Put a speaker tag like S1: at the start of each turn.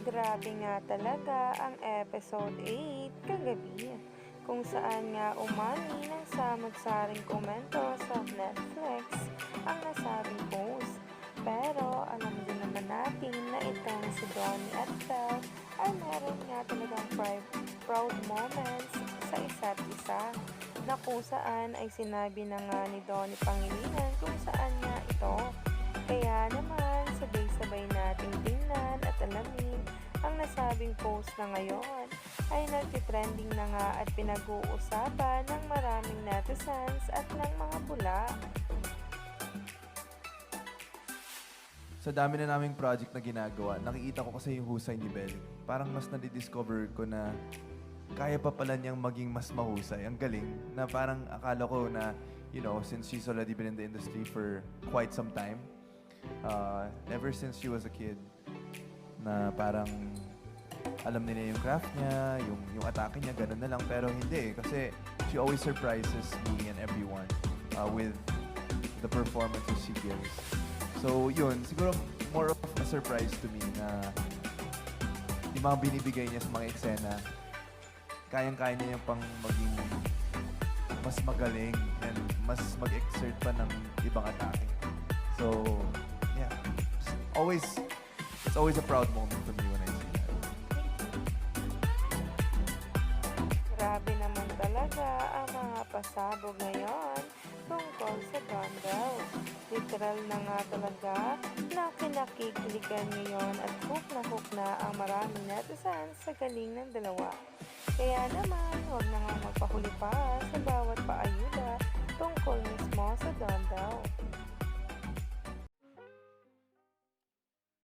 S1: Grabe nga talaga ang episode 8 kagabi, kung saan nga umani ng samot-saring komento sa Netflix ang nasabing post. Pero alam din naman natin na itong si Donnie at Belle ay meron nga talagang proud moments sa isa't isa, na kung saan ay sinabi na nga ni Donnie Pangilinan kung saan nga ito. Kaya naman, sabay-sabay nating tingnan at alamin ang nasabing post na ngayon ay nagtitrending na nga at pinag-uusapan ng maraming netizens at ng mga bula.
S2: Sa dami na naming project na ginagawa, nakikita ko kasi yung husay ni Belle. Parang mas nadidiscover ko na kaya pa pala niyang maging mas mahusay. Ang galing na parang akala ko na, since she's already been in the industry for quite some time, ever since she was a kid, na parang alam nila yung craft niya, yung atake niya, ganun na lang. Pero hindi kasi she always surprises me and everyone with the performances she gives. So yun, siguro more of a surprise to me na yung mga binibigay niya sa mga eksena, kayang-kaya niya yung pang maging mas magaling and mas mag-exert pa ng ibang atake. So, yeah. It's always a proud moment for me when I see that.
S1: Grabe naman talaga ang mga pasabog ngayon tungkol sa Gondel. Literal na nga talaga na kinakikiligan ngayon at hook na ang maraming netizens sa galing ng dalawa. Kaya naman, huwag na nga magpahuli pa sa bawat paayuda tungkol mismo sa Gondel.